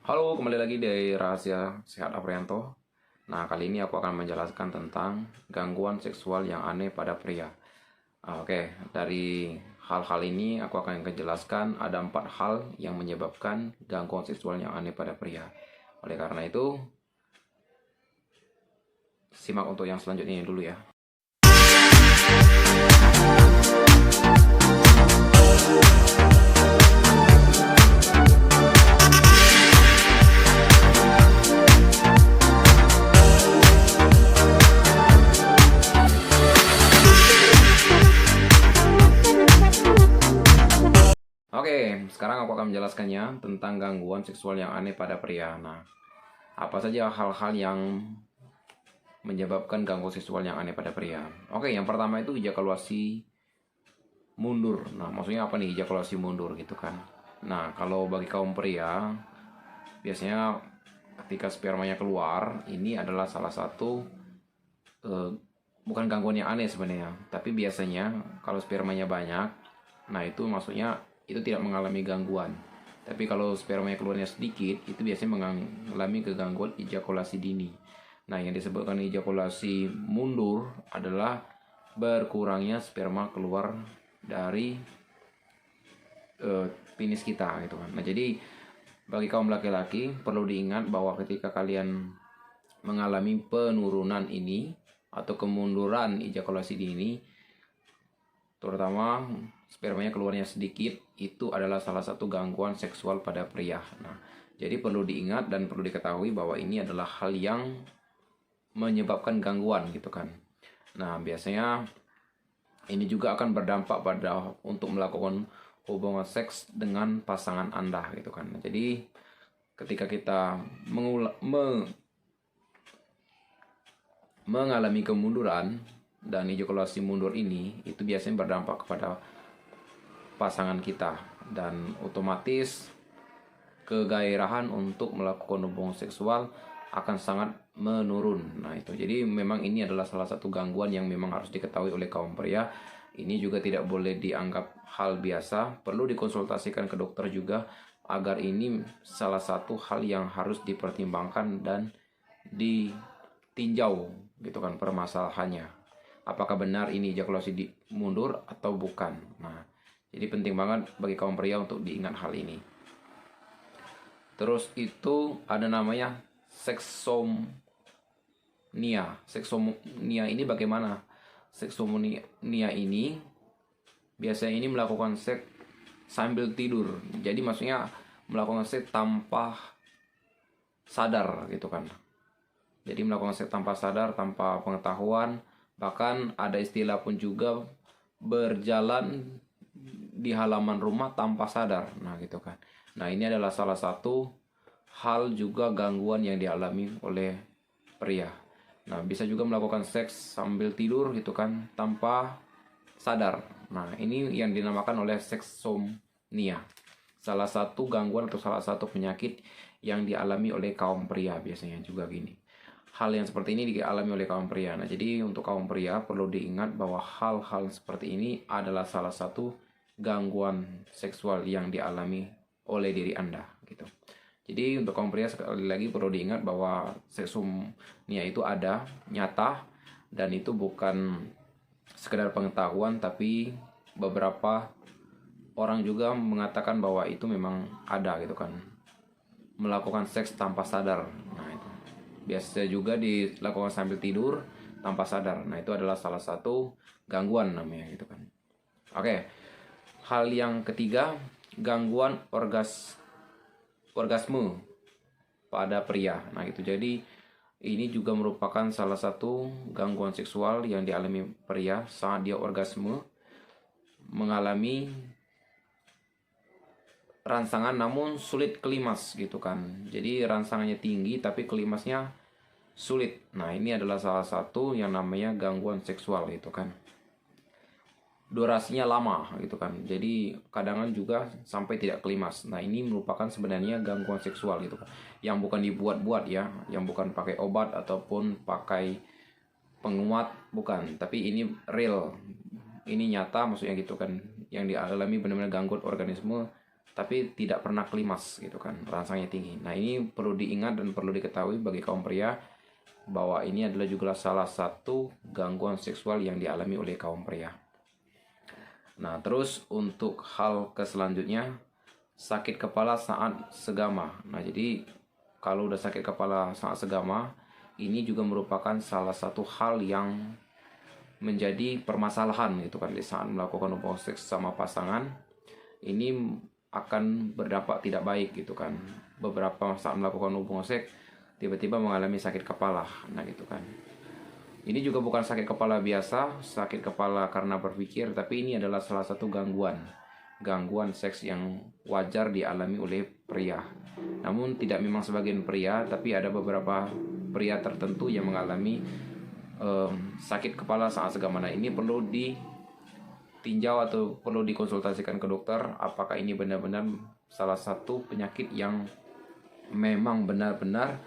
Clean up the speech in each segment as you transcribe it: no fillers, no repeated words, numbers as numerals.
Halo, kembali lagi dari Rahasia Sehat Aprianto. Nah, kali ini aku akan menjelaskan tentang gangguan seksual yang aneh pada pria. Oke, dari hal-hal ini aku akan menjelaskan ada 4 hal yang menyebabkan gangguan seksual yang aneh pada pria. Oleh karena itu, simak untuk yang selanjutnya dulu ya. Oke, sekarang aku akan menjelaskannya tentang gangguan seksual yang aneh pada pria. Nah, apa saja hal-hal yang menyebabkan gangguan seksual yang aneh pada pria? Oke, yang pertama itu ejakulasi mundur. Nah, maksudnya apa nih ejakulasi mundur gitu kan? Nah, kalau bagi kaum pria, biasanya ketika spermanya keluar, ini adalah salah satu eh, bukan gangguan yang aneh sebenarnya, tapi biasanya kalau spermanya banyak, nah itu maksudnya itu tidak mengalami gangguan. Tapi kalau spermanya keluarnya sedikit, itu biasanya mengalami kegangguan ejakulasi dini. Nah, yang disebutkan ejakulasi mundur adalah berkurangnya sperma keluar dari penis kita gitu kan. Nah, jadi bagi kaum laki-laki perlu diingat bahwa ketika kalian mengalami penurunan ini atau kemunduran ejakulasi dini, terutama spermanya keluarnya sedikit, itu adalah salah satu gangguan seksual pada pria. Nah, jadi perlu diingat dan perlu diketahui bahwa ini adalah hal yang menyebabkan gangguan gitu kan. Nah, biasanya ini juga akan berdampak pada untuk melakukan hubungan seks dengan pasangan Anda gitu kan. Nah, jadi ketika kita mengalami kemunduran dan ejakulasi mundur ini, itu biasanya berdampak kepada pasangan kita dan otomatis kegairahan untuk melakukan hubungan seksual akan sangat menurun. Nah, itu jadi memang ini adalah salah satu gangguan yang memang harus diketahui oleh kaum pria. Ini juga tidak boleh dianggap hal biasa, perlu dikonsultasikan ke dokter juga agar ini salah satu hal yang harus dipertimbangkan dan ditinjau gitu kan permasalahannya. Apakah benar ini ejakulasi mundur atau bukan. Nah, jadi penting banget bagi kaum pria untuk diingat hal ini. Terus itu ada namanya seksomnia. Seksomnia ini bagaimana? Seksomnia ini biasanya ini melakukan seks sambil tidur. Jadi maksudnya melakukan seks tanpa sadar gitu kan. Jadi melakukan seks tanpa sadar, tanpa pengetahuan. Bahkan ada istilah pun juga berjalan di halaman rumah tanpa sadar. Nah gitu kan. Nah, ini adalah salah satu hal juga gangguan yang dialami oleh pria. Nah, bisa juga melakukan seks sambil tidur gitu kan tanpa sadar. Nah, ini yang dinamakan oleh seksomnia. Salah satu gangguan atau salah satu penyakit yang dialami oleh kaum pria biasanya juga gini. Hal yang seperti ini dialami oleh kaum pria. Nah, jadi untuk kaum pria perlu diingat bahwa hal-hal seperti ini adalah salah satu gangguan seksual yang dialami oleh diri Anda gitu. Jadi untuk kaum pria sekali lagi perlu diingat bahwa seksomnia itu ada, nyata, dan itu bukan sekedar pengetahuan, tapi beberapa orang juga mengatakan bahwa itu memang ada gitu kan, melakukan seks tanpa sadar. Nah, itu biasa juga dilakukan sambil tidur tanpa sadar. Nah, itu adalah salah satu gangguan namanya gitu kan. Oke, hal yang ketiga, gangguan orgasme pada pria. Nah, itu jadi ini juga merupakan salah satu gangguan seksual yang dialami pria saat dia orgasme, mengalami rangsangan namun sulit klimaks gitu kan. Jadi rangsangannya tinggi tapi klimaksnya sulit. Nah, ini adalah salah satu yang namanya gangguan seksual gitu kan. Durasinya lama gitu kan. Jadi kadang juga sampai tidak klimaks. Nah, ini merupakan sebenarnya gangguan seksual gitu kan. Yang bukan dibuat-buat ya, yang bukan pakai obat ataupun pakai penguat, bukan, tapi ini real. Ini nyata maksudnya gitu kan. Yang dialami benar-benar gangguan organisme tapi tidak pernah klimaks gitu kan, rangsangnya tinggi. Nah, ini perlu diingat dan perlu diketahui bagi kaum pria bahwa ini adalah juga salah satu gangguan seksual yang dialami oleh kaum pria. Nah, terus untuk hal selanjutnya, sakit kepala saat segama. Nah, jadi kalau udah sakit kepala saat segama, ini juga merupakan salah satu hal yang menjadi permasalahan gitu kan di saat melakukan hubungan seks sama pasangan. Ini akan berdampak tidak baik gitu kan. Beberapa saat melakukan hubungan seks tiba-tiba mengalami sakit kepala. Nah, gitu kan. Ini juga bukan sakit kepala biasa, sakit kepala karena berpikir, tapi ini adalah salah satu gangguan seks yang wajar dialami oleh pria. Namun tidak memang sebagian pria, tapi ada beberapa pria tertentu yang mengalami sakit kepala saat segama. Nah, ini perlu ditinjau atau perlu dikonsultasikan ke dokter apakah ini benar-benar salah satu penyakit yang memang benar-benar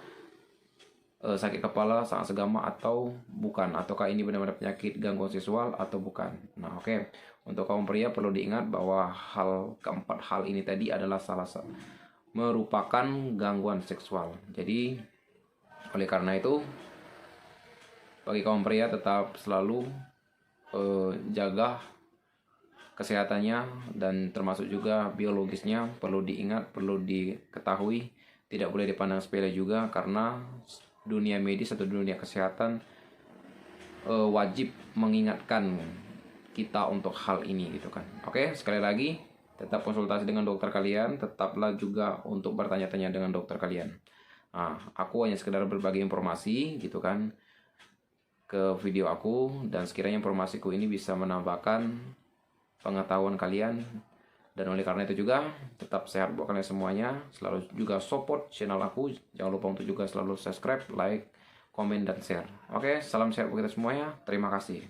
sakit kepala saat segama atau bukan, ataukah ini benar-benar penyakit gangguan seksual atau bukan. Nah, oke. Untuk kaum pria perlu diingat bahwa keempat hal ini tadi adalah merupakan gangguan seksual. Jadi oleh karena itu bagi kaum pria tetap selalu jaga kesehatannya dan termasuk juga biologisnya perlu diingat, perlu diketahui, tidak boleh dipandang sepele juga karena dunia medis atau dunia kesehatan wajib mengingatkan kita untuk hal ini gitu kan. Oke, sekali lagi tetap konsultasi dengan dokter kalian, tetaplah juga untuk bertanya-tanya dengan dokter kalian. Nah, aku hanya sekedar berbagi informasi gitu kan ke video aku, dan sekiranya informasiku ini bisa menambahkan pengetahuan kalian. Dan oleh karena itu juga tetap sehat buat kalian semuanya. Selalu juga support channel aku. Jangan lupa untuk juga selalu subscribe, like, komen, dan share. Oke, salam sehat buat kita semuanya. Terima kasih.